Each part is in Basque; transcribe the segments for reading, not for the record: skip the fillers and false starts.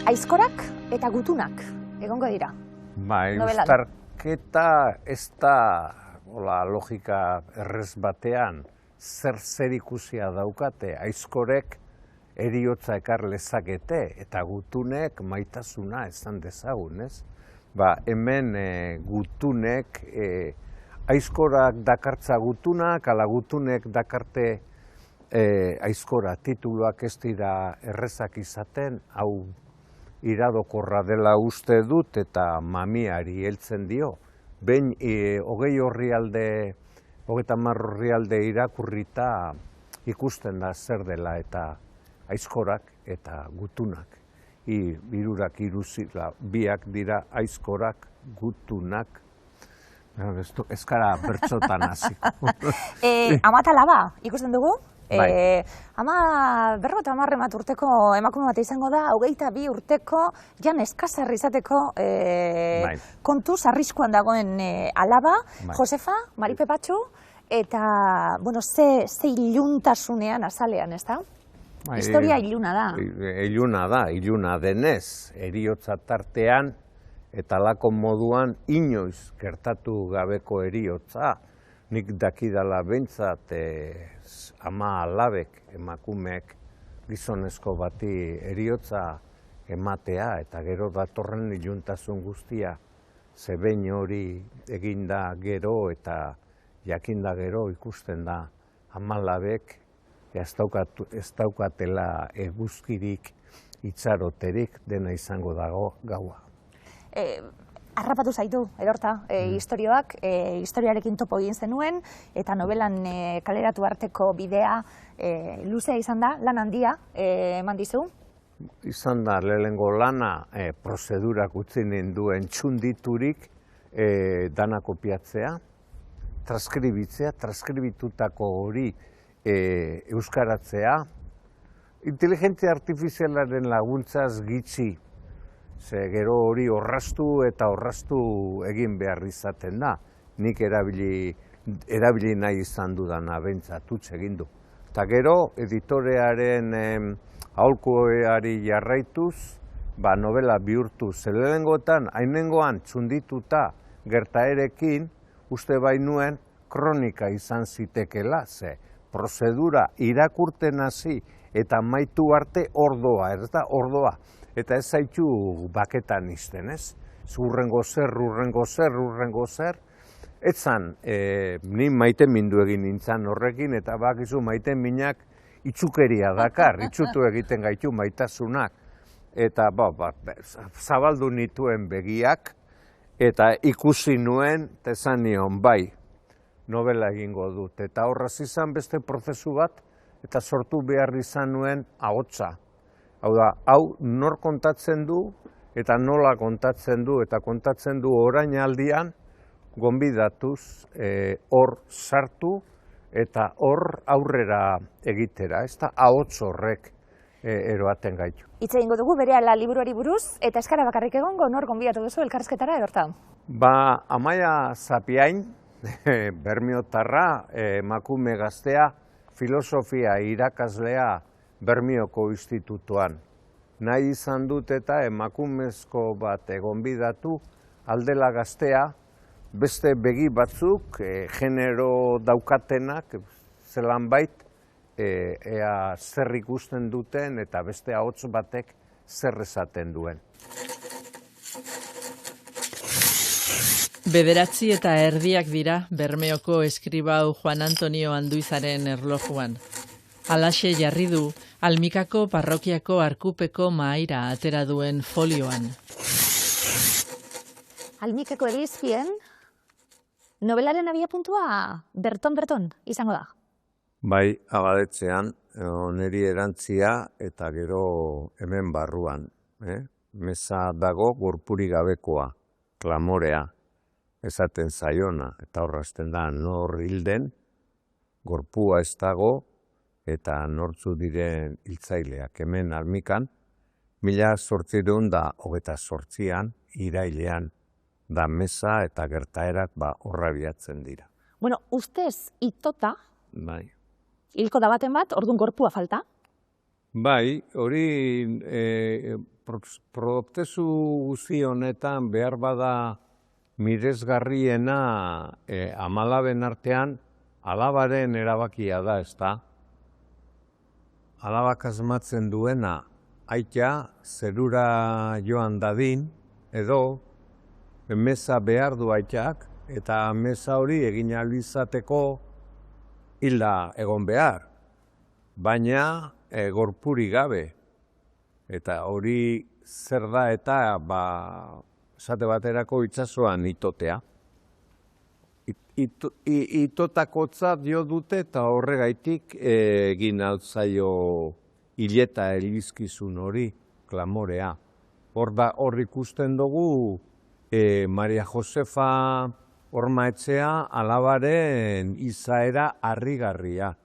Aizkorak eta gutunak egongo dira. Bai, uztarketa ez da logika errez batean zer ikusia daukate. Aizkorek heriotza ekar lezakete eta gutunek maitasuna esan dezagun, ez? Hemen gutunek, aizkorak dakartza gutunak, ala gutunek dakarte aizkora tituluak ez dira errezak izaten, hau iradokorra dela uste dut eta mamiari heltzen dio. Behin 30 orrialde irakurrita ikusten da zer dela eta aizkorak eta gutunak. Hirurak iruzila, biak dira aizkorak, gutunak. Ez gara bertsotan hasiko. Ama eta laba, ikusten dugu? Bai. Ama 50 urteko emakume bat izango da, 22 urteko, jan eskazarri izateko kontuz arriskuan dagoen alaba, Josefa, Maripe Patxu, eta, ze iluntasunean azalean, ez da? Historia iluna da. Iluna denez, heriotza tartean, eta lako moduan inoiz gertatu gabeko heriotza. Nik dakidala behintzat ama alabek, emakumeek, gizonezko bati heriotza ematea eta gero datorren iluntasun guztia. Ze behin hori eginda gero eta jakinda gero ikusten da ama alabek ez daukatela eguzkirik itxaroterik dena izango dago gaua. Harrapatu zaitu, erorta, historiarekin topo egin zenuen, eta novelan kaleratu arteko bidea luzea izan da, lan handia, eman dizu? Izan da, lehenengo lana, prozedurak utzi ninduen txunditurik dana kopiatzea, transkribitzea, transkribitutako hori euskaratzea, inteligentzia artifizialaren laguntzaz gitxi, ze gero hori orrastu eta orrastu egin behar izaten da. Nik erabili nahi izan dudana behintzat utz egin du. Eta gero editorearen aholkuari jarraituz, novela bihurtu. Lehenengotan, hainengoan txundituta gertaerekin, uste bainuen kronika izan zitekela, ze prozedura irakurten hasi eta maitu arte ordoa, ez da ordoa. Eta ez zaitu baketan izten, ez? Urrengo zer. Etzan, ni maite mindu egin nintzen horrekin, eta bakizu maite minak itxukeria dakar, itxutu egiten gaitu maitasunak. Eta zabaldu nituen begiak, eta ikusi nuen, esan nion, bai, novela egingo dut. Eta horraz izan beste prozesu bat, eta sortu behar izan nuen ahotsa. Hau da, hau nor kontatzen du, eta nola kontatzen du, eta kontatzen du orainaldian, gonbidatuz, hor sartu, eta hor aurrera egitera. Ez da, ahots horrek eroaten gaitu. Hitz egingo dugu berehala liburuari buruz, eta eskara bakarrik egongo nor gonbidatu duzu elkarrizketara erorta? Amaia Zapiain, Bermiotarra, emakume gaztea, filosofia irakaslea Bermioko institutuan. Nahi izan dut eta emakumezko bat gonbidatu aldela gaztea, beste begi batzuk, genero daukatenak, zelan bait, ea zer ikusten duten eta beste ahots batek zer esaten duen. 9:30 dira Bermeoko eskribau Juan Antonio Anduizaren erlojuan. Halaxe jarri du Almikako parrokiako arkupeko mahaira atera duen folioan. Almikako edizkien, novelaren abiapuntua berton izango da. Bai, abadetzean, oneri erantzia eta gero hemen barruan. Meza dago gorpuri gabekoa, klamorea, esaten zaiona, eta horrazten da nor hilden, gorpua ez dago, eta nortzu diren hiltzaileak. Hemen Almikan, 1828an, irailean, da meza eta gertaerak horra biatzen dira. Bueno, ustez itota, Bai. hilko da baten bat, orduan gorpua falta? Bai, hori prozesu guzi honetan behar bada miresgarriena amalaben artean alabaren erabakia da, ezta? Alabak asmatzen duena aita zerura joan dadin edo meza behar du aitak eta meza hori egin ahal izateko hilda egon behar. Baina gorpuri gabe, eta hori zer da eta esate baterako itsasoan itotea. Itotakotzat jo dute eta horregaitik egin altzaio hileta elizkizun hori, klamorea. Hor ikusten dugu Maria Josefa Ormaetxea alabaren izaera harrigarria.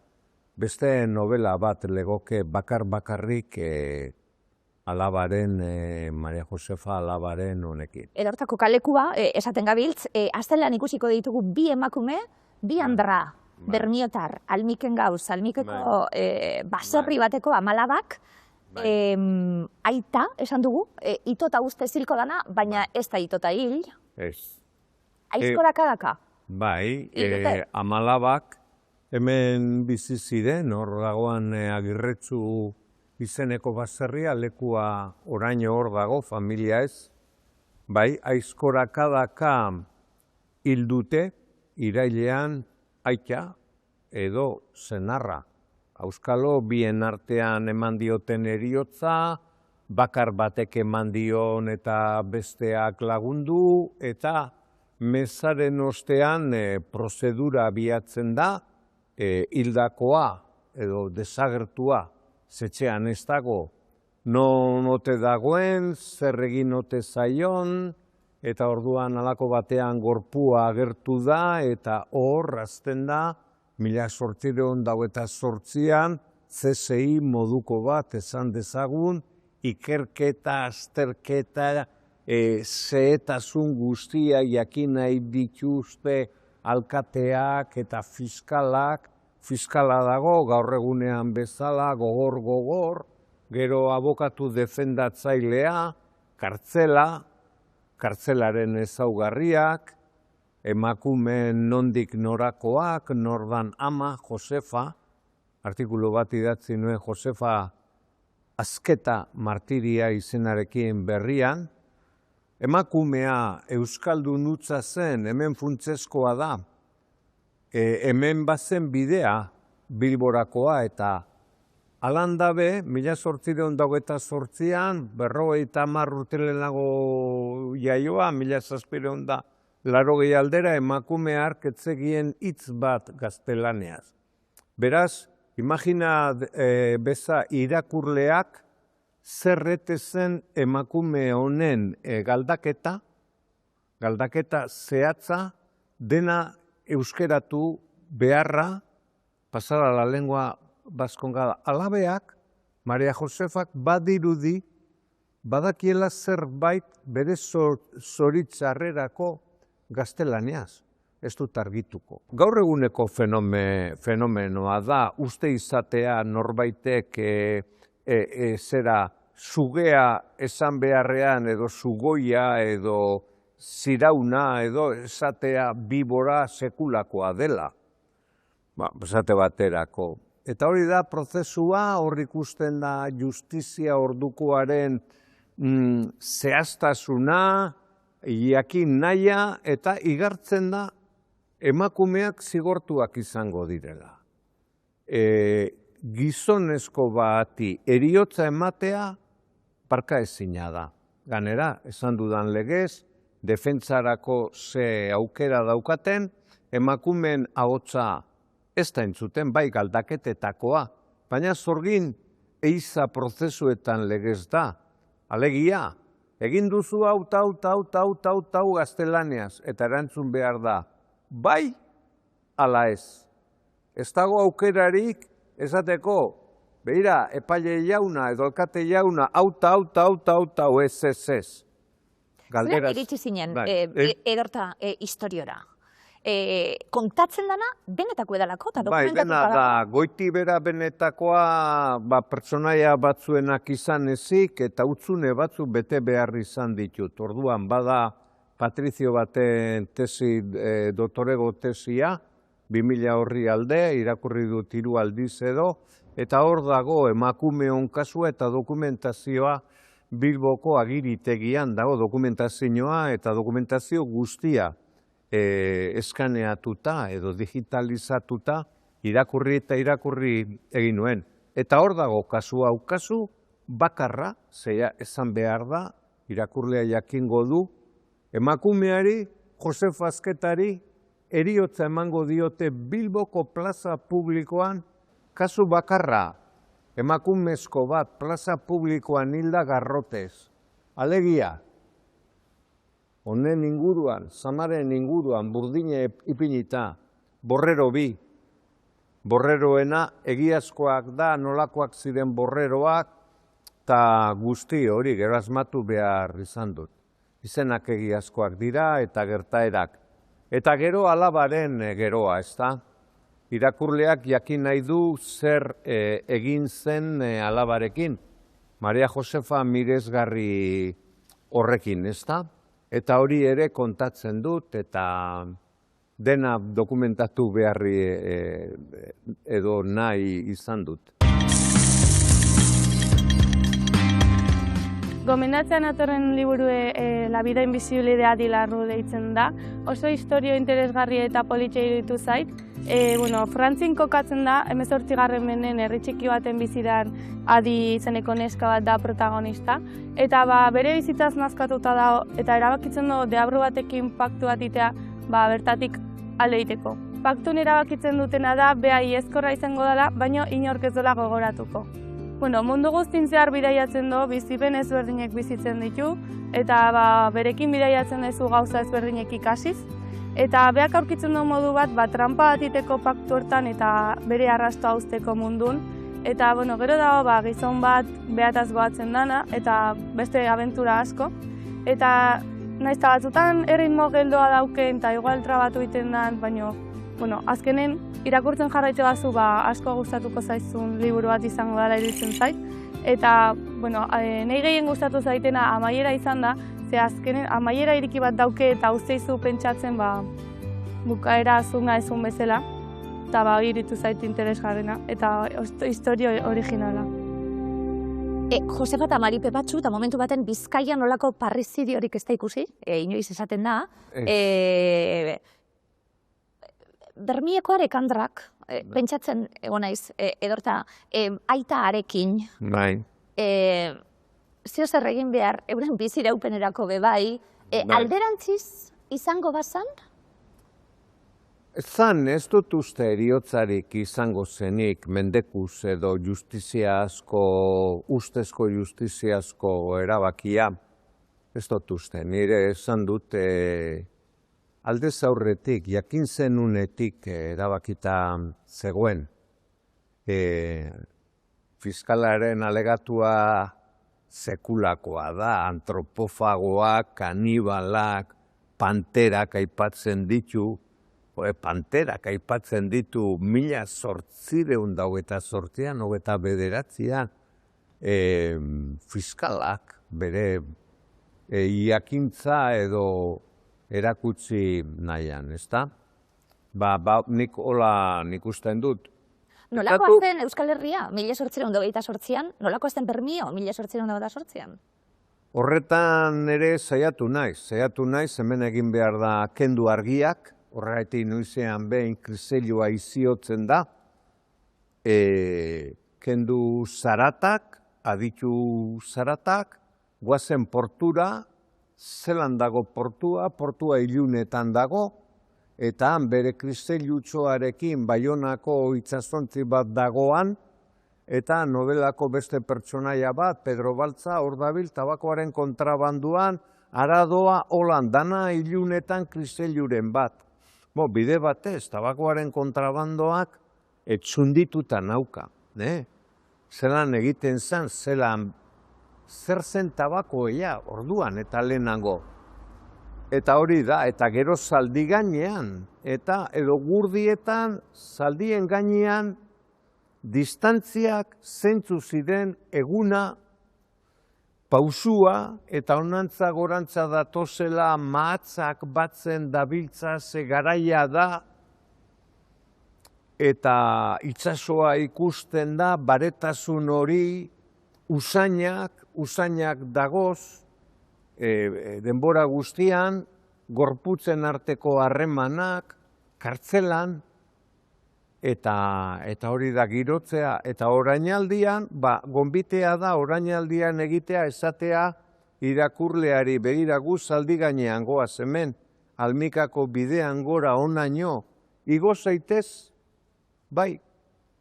Beste novela bat legoke bakarrik alabaren, Maria Josefa alabaren honekin. Edortako kalekua, esaten gabiltz, astelean ikusiko ditugu bi emakume, bi andra, bermiotar, Almiken Gauz, Almikeko baserri bateko amalabak, aita, esan dugu, itota uste zilko dana, baina ez da itota hil. Ez. Aizkorakadaka. Bai, amalabak, hemen bizi ziren, hor dagoan Agirretzu izeneko baserria, lekua oraino hor dago, familia ez. Bai, aizkorakadaka hil dute, irailean aita edo senarra. Auskalo bien artean eman dioten heriotza, bakar batek eman dion eta besteak lagundu, eta mezaren ostean prozedura abiatzen da, hildakoa edo desagertua zetxean ez dago, non ote dagoen, zer egin ote zaion, eta orduan halako batean gorpua agertu da, eta hor azten da, 1828an, CSI moduko bat esan dezagun, ikerketa, azterketa, zehetasun guztia jakin nahi dituzte alkateak eta fiskalak, fiskala dago, gaur egunean bezala, gogor, gero abokatu defendatzailea, kartzelaren ezaugarriak, emakumeen nondik norakoak, nordan ama, Josefa, artikulu bat idatzi nuen Josefa Azketa martiria izenarekin berrian, emakumea euskaldun hutsa zen, hemen funtsezkoa da, hemen bazen bidea Bilborakoa eta alandabe, 1828an, 50 urte lehenago jaioa, 1780 aldera emakume hark etzegien hitz bat gaztelaneaz. Beraz, imagina beza irakurleak zerrete zen emakume honen galdaketa zehatza, dena euskeratu beharra, pasara la lengua baskongada. Alabeak, Maria Josefak badirudi, badakiela zerbait bere zoritzarrerako gaztelaniaz, ez dut argituko. Gaur eguneko fenomenoa da, uste izatea norbaitek zera sugea esan beharrean edo sugoia edo zirauna edo esatea bibora sekulakoa dela. Esate baterako. Eta hori da prozesua, hor ikusten da justizia ordukoaren zehaztasuna, jakin nahia, eta igartzen da emakumeak zigortuak izango direla. Gizonezko bati heriotza ematea parka ezina da. Ganera, esan dudan legez, defentsarako ze aukera daukaten, emakumeen ahotsa ez da entzuten, bai galdaketetakoa, baina zorgin eiza prozesuetan legez da. Alegia, egin duzu hau gaztelaniaz, eta erantzun behar da, bai, ala ez. Ez dago aukerarik, esateko, behira, epaile jauna edo alkate jauna, hau ez. Zuek iritsi zinen, edorta historiora. kontatzen dana benetako edalako, eta Bai, dokumentatuta bena da, goiti bera benetakoa pertsonaia batzuenak izan ezik, eta utzune batzu bete behar izan ditut. Orduan, bada Patrizio baten tesi, doktorego tesia, 2000 horri alde, irakurri dut 3 aldiz edo, eta hor dago emakumeon kasua eta dokumentazioa Bilboko agiritegian dago dokumentazioa eta dokumentazio guztia eskaneatuta edo digitalizatuta irakurri eta irakurri egin nuen. Eta hor dago kasu hau kasu bakarra, zeia esan behar da, irakurlea jakingo du, emakumeari, Josefa Azketari, heriotza emango diote Bilboko plaza publikoan, kasu bakarra, emakumezko bat plaza publikoan hilda garrotez. Alegia, honen inguruan, Samaren inguruan, burdine ipinita, borrero bi. Borreroena egiazkoak da, nolakoak ziren borreroak, eta guzti hori gero asmatu behar izan dut. Izenak egiazkoak dira eta gertaerak. Eta gero alabaren geroa, ez da? Irakurleak jakin nahi du zer egin zen alabarekin. Maria Josefa miresgarri horrekin, ez da? Eta hori ere kontatzen dut, eta dena dokumentatu beharri edo nahi izan dut. Gomendatzean atorren liburue La vida invisible de Adi Larru deitzen da. Oso historio interesgarri eta politxe iruditu zait. Frantzin kokatzen da, 18. menden herri txiki baten bizidan Adi izeneko neska bat da protagonista. Eta bere bizitzaz nazkatuta da, eta erabakitzen du deabru batekin paktu bat itea bertatik alde egiteko. Paktun erabakitzen dutena da, beha iezkorra izango dela, baino inork ez dela gogoratuko. Mundu guztin zehar bidaiatzen du, bizipen ezberdinek bizitzen ditu, eta berekin bidaiatzen duzu gauza ezberdinek ikasiz. Eta beak aurkitzen du modu bat, trampa bat iteko paktu hortan eta bere arrastoa uzteko mundun. Eta gero dago gizon bat behataz goatzen dana, eta beste abentura asko. Eta nahiz eta batzutan erritmo geldoa dauken eta igual trabatu egiten den, baina azkenen irakurtzen jarraitu bazu asko gustatuko zaizun liburu bat izango dela iruditzen zait. Eta nahi gehien gustatu zaitena amaiera izan da, ze azkenen amaiera iriki bat dauke eta uzteizu pentsatzen bukaera zunga ezun bezala. Eta iritu zait interesgarrena eta historio originala. Josefa eta Maripe batzu, eta momentu baten Bizkaian nolako parrizidiorik ez da ikusi, inoiz esaten da. Bermieko Arekandrak, pentsatzen egon naiz, edorta, aita arekin. Bai. Zio zer egin behar, euren biziraupenerako bebai, alderantziz izango bazan? Zan, ez dut uste eriotzarik izango zenik mendekuz edo ustezko justiziazko erabakia. Ez dut uste, nire esan dut aldez aurretik, jakin zenunetik erabakita zegoen. Fiskalaren alegatua sekulakoa da, antropofagoak, kanibalak, panterak aipatzen ditu, panterak aipatzen ditu 1828an, 29an, fiskalak bere jakintza edo erakutsi nahian, ezta? Nik usten dut. Nolako azten Euskal Herria, 1828an, nolako azten Bermio, 1828an? Horretan ere saiatu naiz, hemen egin behar da kendu argiak, horregatik noizean behin kriselua iziotzen da, kendu zaratak, aditu zaratak, guazen portura, zelan dago portua ilunetan dago, eta han bere kriselutxoarekin Baionako itsasontzi bat dagoan, eta novelako beste pertsonaia bat, Pedro Baltza, hor dabil, tabakoaren kontrabanduan, aradoa holan, dana ilunetan kriseluren bat. Bide batez, tabakoaren kontrabandoak etxundituta nauka. Zelan egiten zen, zer zen tabakoia orduan eta lehenago. Eta hori da, eta gero zaldi gainean, eta edo gurdietan, zaldien gainean, distantziak zeintzu ziren eguna, pausua, eta onantza gorantza datozela mahatzak batzen dabiltza ze garaia da, eta itsasoa ikusten da, baretasun hori, usainak dagoz, denbora guztian, gorputzen arteko harremanak, kartzelan, eta hori da girotzea. Eta orainaldian, gonbitea da orainaldian egitea esatea irakurleari begira gu zaldi gainean goaz hemen, Almikako bidean gora onaino, igo zaitez, bai,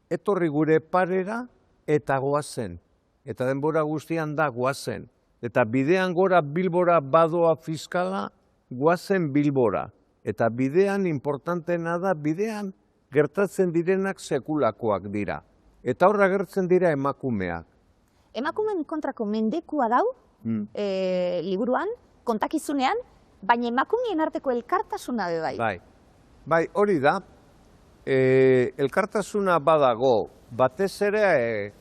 etorri gure parera eta goazen. Eta denbora guztian da goazen. Eta bidean gora Bilbora badoa fiskala, goazen Bilbora. Eta bidean, importantena da, bidean gertatzen direnak sekulakoak dira. Eta horra gertzen dira emakumeak. Emakumeen kontrako mendekua dau, liburuan, kontakizunean, baina emakumeen arteko elkartasuna be bai. Bai, hori da. Elkartasuna badago, batez ere,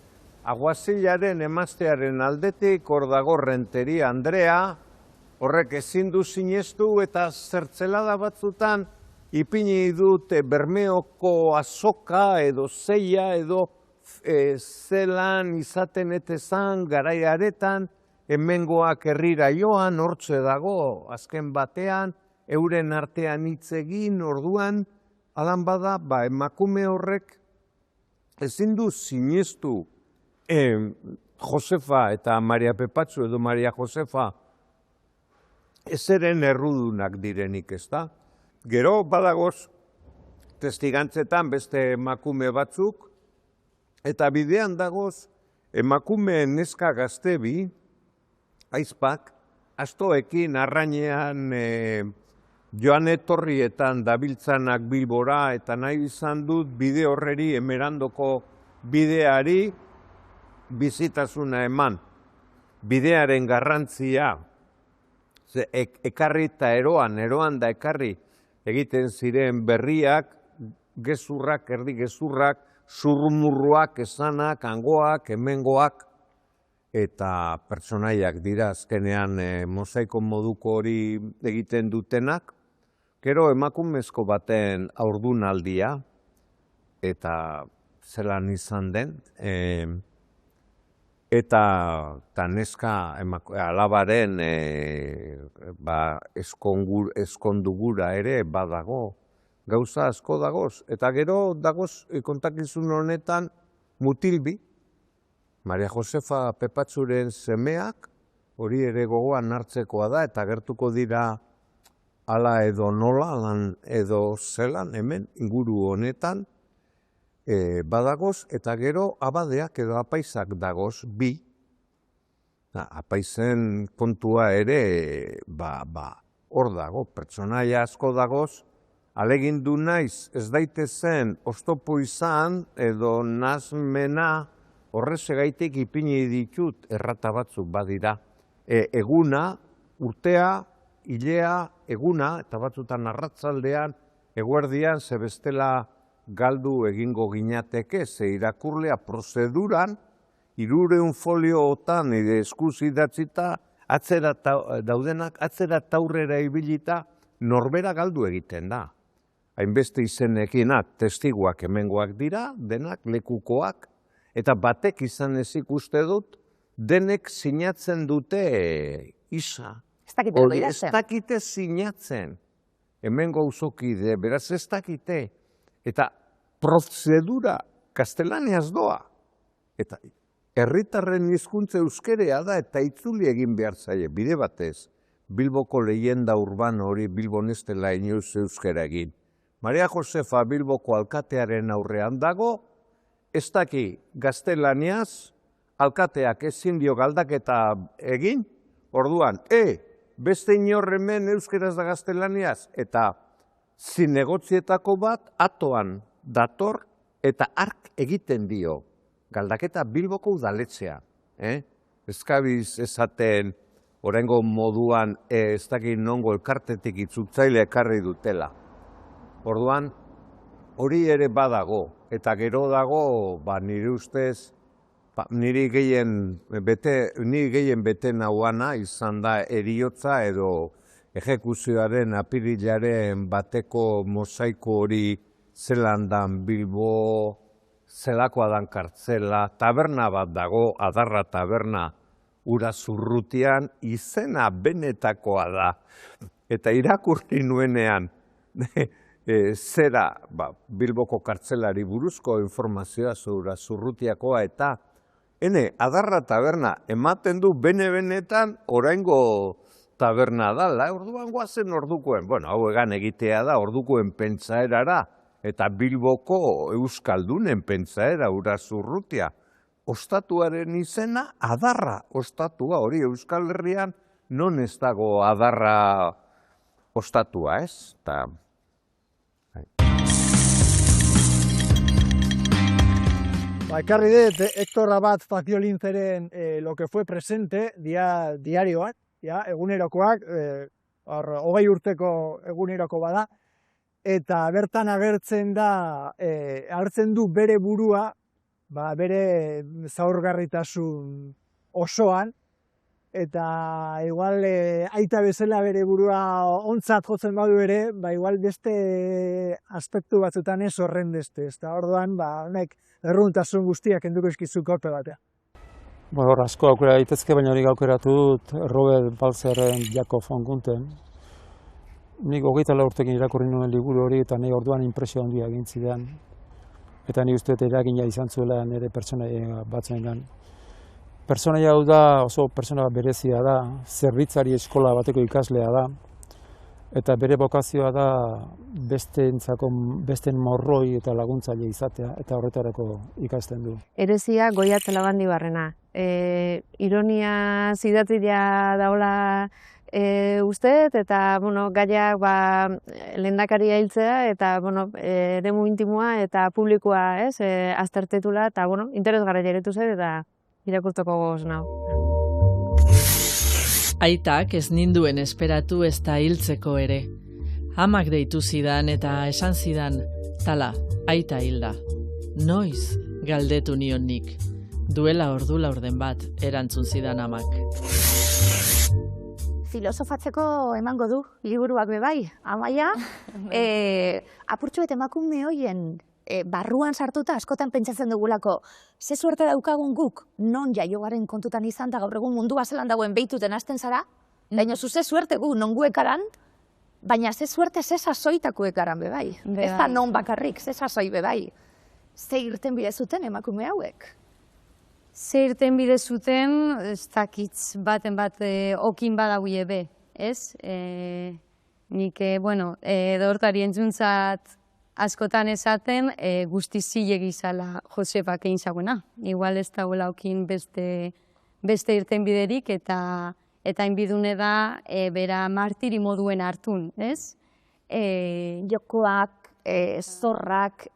aguazilaren emaztearen aldetik, hor dago Renteria Andrea, horrek ezin du sinestu eta zertzelada batzutan ipini dute Bermeoko azoka edo zeia edo zelan izaten etezan garaiaretan, hemengoak herrira joan, hortze dago, azken batean, euren artean hitz egin, orduan, alan bada, emakume horrek ezin du sinestu Josefa eta Maria Pepatxu edo Maria Josefa ezeren errudunak direnik, ez da? Gero badagoz testigantzetan beste emakume batzuk, eta bidean dagoz emakume neska gaztebi, aizpak, astoekin arrainean joan etorrietan dabiltzanak Bilbora, eta nahi izan dut bide horreri emerandoko bideari, bizitasuna eman, bidearen garrantzia, ekarri eta eroan da ekarri egiten ziren berriak, gezurrak, erdi gezurrak, zurrumurruak, esanak, hangoak, hemengoak, eta pertsonaiak dira azkenean mosaiko moduko hori egiten dutenak, gero emakumezko baten haurdunaldia, eta zelan izan den, eta neska alabaren eskondugura ere badago, gauza asko dagoz. Eta gero dagoz kontakizun honetan Mutilbi, Maria Josefa Pepatxuren semeak, hori ere gogoan hartzekoa da, eta gertuko dira ala edo nola, lan edo zelan, hemen, inguru honetan, badagoz, eta gero abadeak edo apaizak dagoz, bi. Apaizen kontua ere, hor dago, pertsonaia asko dagoz, alegindu naiz, ez daitezen oztopo izan, edo nazmena, horrezegaitik ipini ditut errata batzuk badira. Eguna, urtea, hilea, eguna, eta batzutan arratzaldean, eguerdian, zebestela galdu egingo ginateke, ze irakurlea prozeduran, 300 foliotan eskuz idatzita, daudenak atzera taurrera ibilita, norbera galdu egiten da. Hainbeste izenekinak testiguak hemengoak dira, denak lekukoak, eta batek izan ezik uste dut, denek sinatzen dute isa. Ez dakite sinatzen, hemengo auzokide, beraz ez dakite. Eta prozedura gaztelaniaz doa. Eta herritarren hizkuntza euskerea da eta itzuli egin behar zaie, bide batez. Bilboko leyenda urbano hori Bilbon ez dela inoiz euskera egin. Maria Josefa Bilboko alkatearen aurrean dago, ez daki gaztelaniaz, alkateak ezin dio galdaketa egin, orduan, beste inorremen euskeraz da gaztelaniaz, eta zinegotzietako bat atoan dator eta ark egiten dio. Galdaketa Bilboko udaletzea. Ez gabiz esaten oraingo moduan ez dakit nongo elkartetik itzultzaile ekarri dutela. Orduan, hori ere badago, eta gero dago, nire ustez, niri gehien bete nauana izan da eriotza edo ejekuzioaren apirilaren bateko mosaiko hori zelan dan Bilbo, zelakoa dan kartzela, taberna bat dago, Adarra taberna, Urazurrutian, izena benetakoa da. Eta irakurri nuenean, zera Bilboko kartzelari buruzko informazioa Urazurrutiakoa eta Adarra taberna ematen du bene-benetan oraingo taberna dala, orduan guazen ordukoen, hau egan egitea da ordukoen pentsaerara, eta Bilboko euskaldunen pentsaera Urazurrutia. Ostatuaren izena Adarra ostatua, hori Euskal Herrian non ez dago Adarra ostatua, ez? Ekarri dut, Héctor Abad Faciolinzeren lo que fue presente, diarioak, egunerokoak, 20 urteko eguneroko bada, eta bertan agertzen da, hartzen du bere burua, bere zaurgarritasun osoan, eta igual aita bezala bere burua ontzat jotzen badu ere, igual beste aspektu batzutan ez horrendeste, eta orduan, honek erruntasun guztiak enduko izkizu kolpe batea. Hor asko aukera daitezke, baina hori aukeratu dut Robert Balzerren Jakob von Gunten. Nik 24 urtekin irakurri nuen liburu hori eta nahi orduan inpresio handia egin zidan. Eta nik uste eragina izan zuela nire pertsonaia batzuengan. Pertsonaia hau da, oso pertsona berezia da, zerbitzari eskola bateko ikaslea da, eta bere bokazioa da besteen morroi eta laguntzaile izatea, eta horretarako ikasten du. Erezia Goiatzela Bandibarrena. Ironia zidatzia daula usteet, eta gaiak lehendakaria hiltzea, eta eremu intimoa eta publikoa aztertetula, eta interesgarria jaretu zer, eta irakurtoko gogoz nau. Aitak ez ninduen esperatu ez da hiltzeko ere. Amak deitu zidan eta esan zidan, tala, aita hilda. Noiz, galdetu nion nik. Duela ordu laurden bat, erantzun zidan amak. Filosofatzeko emango du, liburuak bebai, Amaia. Apurtxoet emakume hoien barruan sartuta askotan pentsatzen dugulako, ze suerte daukagun guk, non jaiogaren kontutan izan da gaur egun mundua zelan dagoen behituten hasten zara, baina zu ze suerte gu non guekaran, baina ze suerte ze sasoitakuek garan bebai. Ez da non bakarrik, ze sasoi bebai. Ze irten bide zuten emakume hauek? Ze irten bide zuten, ez dakitz baten bat okin badaguie be, ez? Nik, dortari entzuntzat askotan esaten guzti zilegi zala Josefak egin zagoena. Igual ez dagoela okin beste irten biderik eta inbidune da bera martiri moduen hartun, ez? Jokoak, zorrak,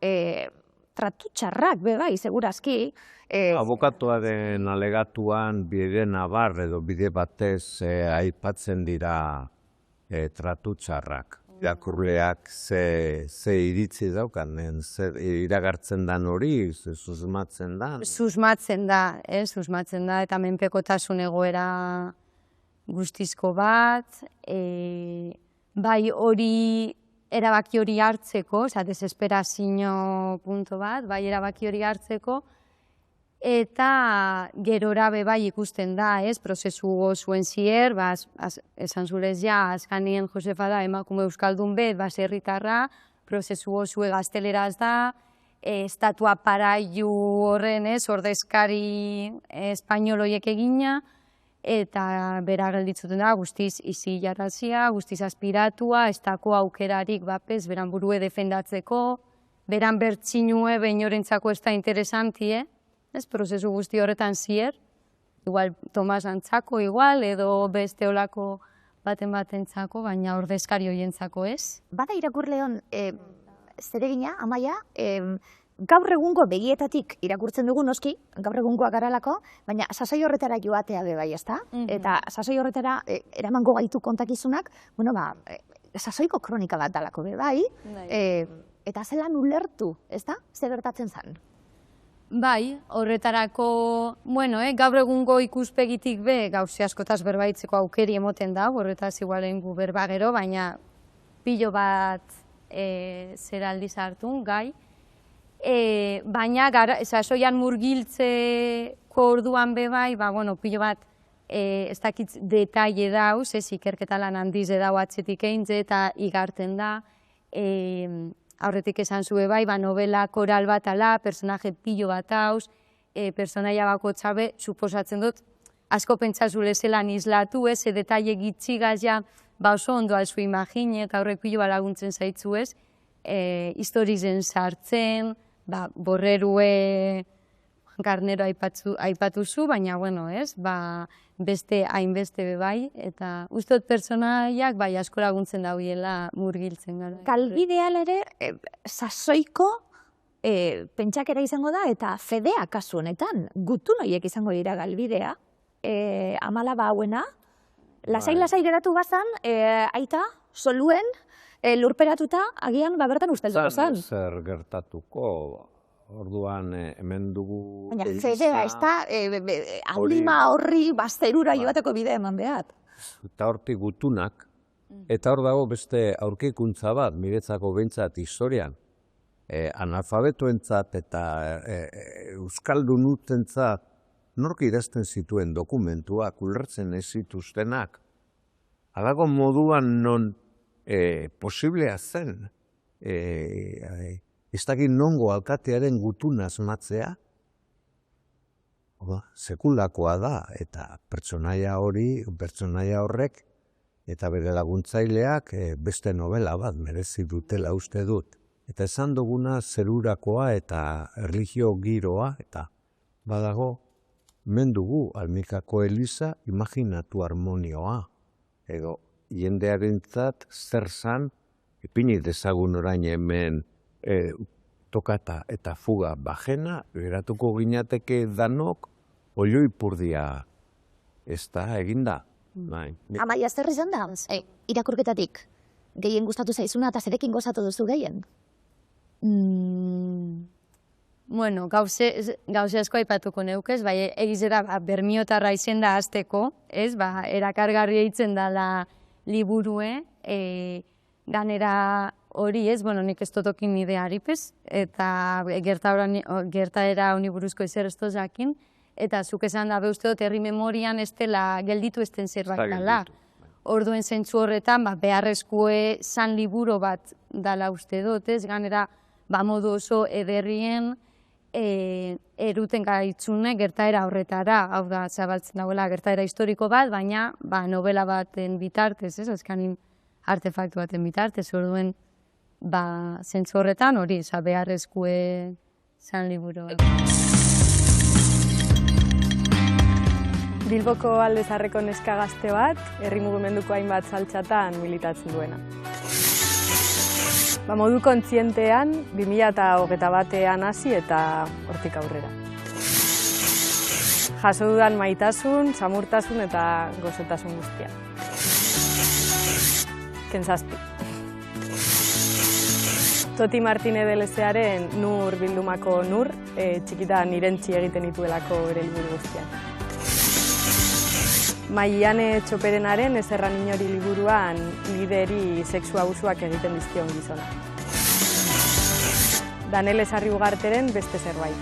tratutxarrak, bebai, segurazki. Abokatuaren alegatuan bide nabar edo bide batez aipatzen dira tratutxarrak. Irakurleak ze iritzi daukan, iragartzen dan hori, susmatzen da? Susmatzen da, susmatzen da, eta menpekotasun egoera guztizko bat, bai hori erabaki hori hartzeko, desesperazio punto bat, bai erabaki hori hartzeko, eta gerora bai ikusten da, prozesu zuen zier, esan zurez azkanien Josefa da emakume euskaldun bet, baserritarra, prozesu zue gazteleraz da, estatua paraiu horren, ordezkari espainoloiek egina, eta bera gelditzuten da, guztiz izi jarrazia, guztiz aspiratua, ez dako aukerarik bapez, beran burue defendatzeko, beran bertzinue behinorentzako ez da interesantie, ez, prozesu guzti horretan zier, igual Tomas antzako, igual, edo beste olako batentzako, baina ordezkari horientzako ez. Bada irakurleon, zeregina, Amaia, gaur egungo begietatik irakurtzen dugu noski, gaur egungoak garalako, baina sasoi horretara joatea be bai, ezta? Eta sasoi horretara eramango gaitu kontakizunak, bueno, sasoiko kronika bat dalako be bai, eta zelan ulertu, ezta? Zer gertatzen zen? Bai, horretarako, bueno, gaur egungo ikuspegitik be, gauze askotaz berbaitzeko aukeri emoten da, horretaz igualen gu berba gero, baina pilo bat zera aldiz hartun, gai. Baina sasoian murgiltzeko orduan be bai, bueno, pilo bat ez dakitz detaile dauz, ikerketa lan handiz edau atzetik eintze eta igarten da. Aurretik esan zue bai, novela koral bat ala, personaje pilo bat hauz, personaia bako txabe, suposatzen dut, asko pentsazule zelan islatu ez, detaile gitxigaz ja, oso ondo alzu imaginek, aurrek pilo bat laguntzen zaitzu ez, historizen sartzen, borrerue Garnero aipatuzu, baina, bueno, ez, beste hainbeste be bai, eta ustot personaiak bai asko laguntzen dauiela murgiltzen gara. Galbidean ere, sasoiko pentsakera izango da, eta fedea kasu honetan, gutun horiek izango dira galbidea, Amalaba hauena, lasai geratu bazan, aita, soluen, lurperatuta, agian bertan ustelduko zan. Zer gertatuko, orduan hemen dugu... Baina fedea, ez da, aldima horri bazterura joateko bidea eman behar. Eta hortik gutunak, eta hor dago beste aurkikuntza bat, miretzako behintzat historian, analfabetoentzat eta euskaldunutentzat nork idazten zituen dokumentuak, ulertzen ez zituztenak, alago moduan non posiblea zen, ez dakit nongo alkatearen gutuna asmatzea, sekulakoa da, eta pertsonaia horrek, eta bere laguntzaileak beste novela bat merezi dutela uste dut. Eta esan duguna zerurakoa eta erlijio giroa, eta badago, mendugu Almikako Eliza imaginatu harmonioa, edo jendearentzat zer zan, ipini dezagun orain hemen tokata eta fuga bajena, geratuko ginateke danok, olioipurdia ez da eginda. Amaia, zer izan da? Irakurketatik, gehien gustatu zaizuna eta zerekin gozatu duzu gehien? Bueno, gauze asko aipatuko neukez, bai, egizera bermiotarra izen da azteko, ez, erakargarri eitzen dala liburue, ganera hori ez, bueno, nik ez totokin nide haripez, eta gertaera honi buruzko ezer ez tozakin, eta zuk esan da uste dut herri memorian ez dela gelditu esten zerbait dala. Orduen zentzu horretan, beharrezkoe zan liburu bat dala uste dut, ez, ganera, modu oso ederrien eruten gaitzune gertaera horretara, hau da, zabaltzen dagoela gertaera historiko bat, baina novela baten bitartez, ez, azkanin artefaktu baten bitartez, orduen zentzu horretan hori, beharrezkoe zan liburu bat. Bilboko Alde Zaharreko neska gazte bat, herri mugimenduko hainbat saltxatan militatzen duena. Modu kontzientean, 2021ean hasi eta hortik aurrera. Jaso dudan maitasun, samurtasun eta gozetasun guztia. Kentzazpi. Toti Martínez de Lezearen Nur bildumako Nur, txikitan irentzi egiten dituelako ere liburu guztian. Maiane Txoperenaren Ezerran inori liburuan lideri sexu abusuak egiten dizkion gizona. Danele Sarriugarteren Beste zerbait.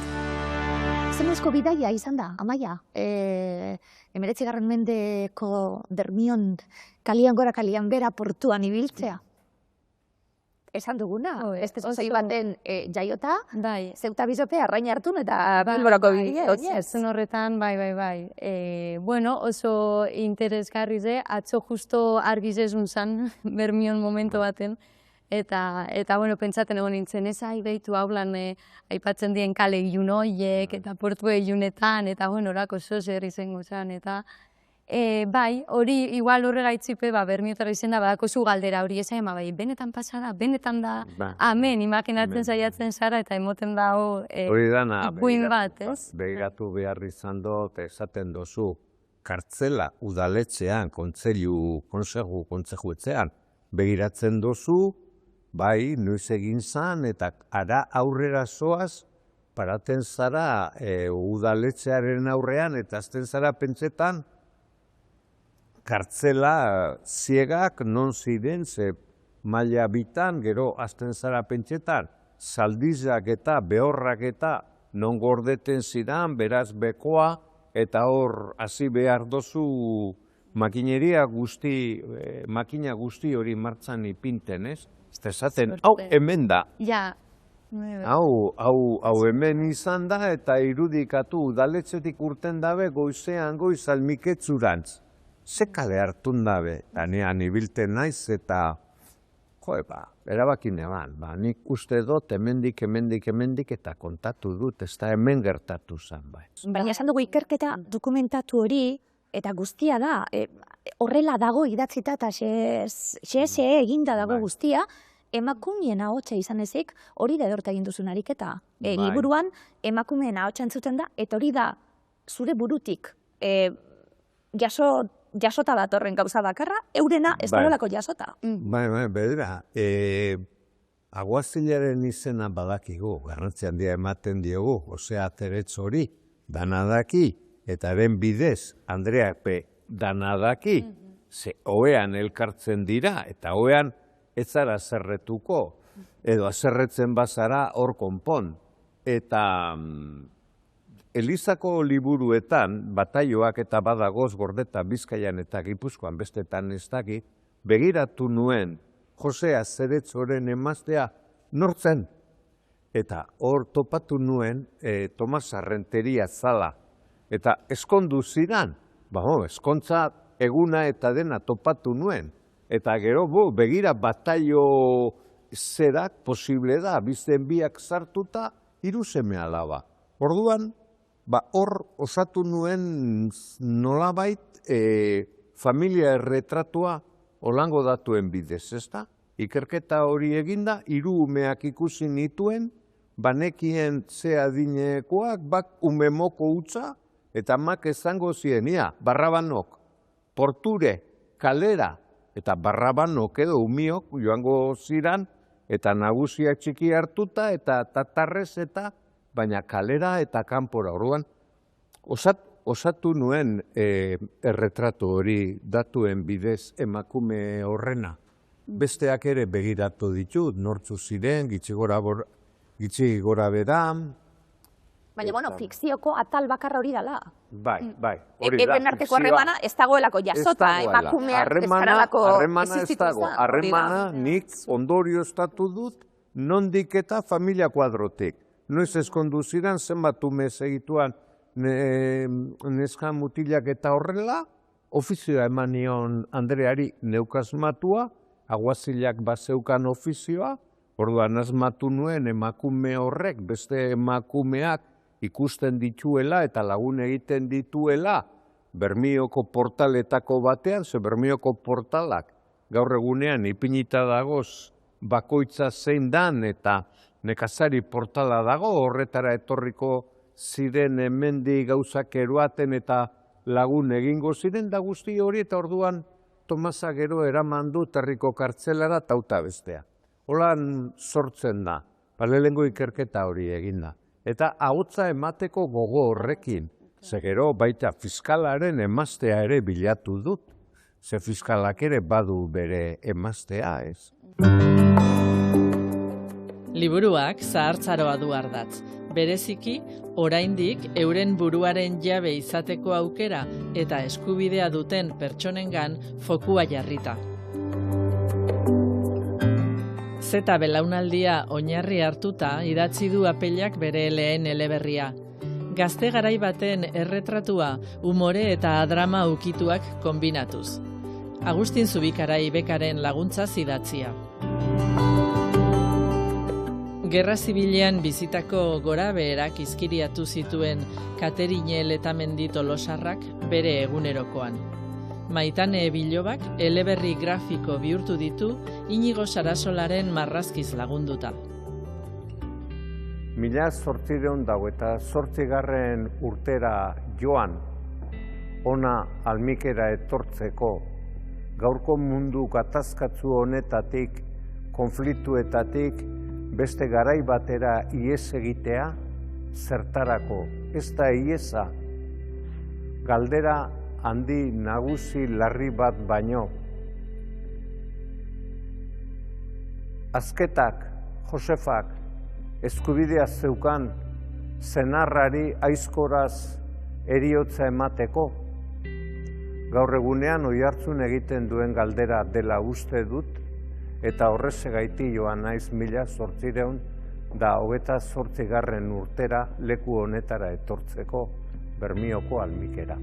Zenezko bidaia izan da, Amaia. 19. mendeko Dermion kalian gora kalian bera portuan ibiltzea. Esan duguna, beste zozai baten jaiota, zeuta bizopea arrain hartun eta Bilborako bidea, oinez. Zen horretan, bai. Bueno, oso interesgarri ze, atzo justo argizezun zan, Bermion momento baten, eta bueno, pentsaten egon nintzen, ez behitu haulan aipatzen dien kale ilun horiek, eta portu ilunetan, eta bueno, orako zozer izango zan, eta Bai, hori igual horregaitzipe, Bermiotarra izena, badako zu galdera hori esan, bai, benetan pasada, benetan da, amen, imaginatzen saiatzen zara, eta emoten dago ipuin bat, ez? Begiratu behar izan dut, esaten dozu, kartzela udaletxean, kontsejuetzean, begiratzen dozu, bai, noiz egin zan, eta ara aurrera zoaz, paraten zara udaletxearen aurrean, eta azten zara pentsetan, kartzela ziegak non ziren, ze maila bitan, gero azten zara pentsetan, zaldizak eta behorrak eta non gordeten zidan, beraz bekoa, eta hor hasi behar dozu makina guzti hori martzan ipinten, ez? Ez esaten, hau hemen da. Ja. Hau hemen izan da, eta irudikatu udaletxetik urten dabe goizean goiz almiketzurantz. Ze kale hartun dabe, danean ibilten naiz eta, erabakin eban, nik uste dut hemendik eta kontatu dut, ez da hemen gertatu zen, bai. Baina esan dugu ikerketa dokumentatu hori, eta guztia da, horrela dago idatzita eta xe eginda dago guztia, emakumeen ahotsa izan ezik, hori da edorta egin duzun ariketa. Liburuan, emakumeen ahotsa entzuten da, eta hori da zure burutik jasota datorren gauza bakarra, eurena ez dagoelako jasota. Bai, bedera, aguazilaren izena badakigu, garrantzi handia ematen diogu, osea ateretz hori, danadaki, eta haren bidez, Andreak danadaki, ze oean elkartzen dira, eta oean ez zara zerretuko, edo azerretzen bazara hor konpon. Eta Elizako liburuetan, bataioak eta badagoz Gordeta, Bizkaian eta Gipuzkoan bestetan ez dakit, begiratu nuen Jose Azeretzoren emaztea nortzen. Eta hor topatu nuen Tomas Arrenteria zala. Eta eskondu zidan, eskontza eguna eta dena topatu nuen. Eta gero, begira bataio zerak posible da, bizten biak sartuta, 3 seme alaba. Orduan, hor osatu nuen nolabait familia erretratua holango datuen bidez, ezta? Ikerketa hori eginda, 3 umeak ikusi nituen, banekien ze adinekoak, ume moko utza, eta mak ezango zien, Barrabanok, Porture, Kalera, eta Barrabanok edo umiok joango ziran, eta nagusiak txiki hartuta, eta tatarrez eta, baina Kalera eta kanpora. Orduan, osatu nuen erretratu hori datuen bidez emakume horrena. Besteak ere begiratu ditut, nortzu ziren, gitxi gora bera. Baina, fikzioko atal bakarra hori dala. Bai, hori da. Eben arteko harremana ez dagoelako jasota, emakumeak ez garalako existitu. Harremana nik ondorio estatu dut, nondik eta familia kuadrotik. Noiz eskondu ziren, zenbat umez egituan neska mutilak eta horrela, ofizioa eman nion Andreari neukazmatua, aguazilak bazeukan ofizioa, orduan asmatu nuen emakume horrek, beste emakumeak ikusten dituela eta lagun egiten dituela Bermioko portaletako batean, ze Bermioko portalak gaur egunean ipinita dagoz bakoitza zein dan eta nekazari portala dago, horretara etorriko ziren hemendi gauzak eroaten eta lagun egingo ziren da guzti hori, eta orduan Tomasa gero eraman du herriko kartzelara tauta bestea. Holan sortzen da, lehenengo ikerketa hori eginda. Eta ahotsa emateko gogo horrekin, ze gero baita fiskalaren emaztea ere bilatu dut, ze fiskalak ere badu bere emaztea, ez? Liburuak zahartzaroa du ardatz. Bereziki, oraindik euren buruaren jabe izateko aukera eta eskubidea duten pertsonengan fokua jarrita. Zeta belaunaldia oinarri hartuta idatzi du Apellak bere lehen eleberria. Gazte garai baten erretratua, umore eta drama ukituak konbinatuz. Agustin Zubikarai Bekaren laguntzaz idatzia. Gerra Zibilean bizitako gorabeherak izkiriatu zituen Katerine Letamendi Tolosarrak bere egunerokoan. Maitane Bilobak eleberri grafiko bihurtu ditu Inigo Sarasolaren marrazkiz lagunduta. 1808 urtera joan, ona Almikera etortzeko, gaurko mundu gatazkatsu honetatik, konfliktuetatik, beste garai batera ihes egitea, zertarako, ez da ihesa, galdera handi nagusi larri bat baino. Azketak, Josefak, eskubidea zeukan senarrari aizkoraz heriotza emateko. Gaur egunean oihartzun egiten duen galdera dela uste dut, eta horrexegatik joan naiz 1828 urtera leku honetara etortzeko, Bermioko Almikera.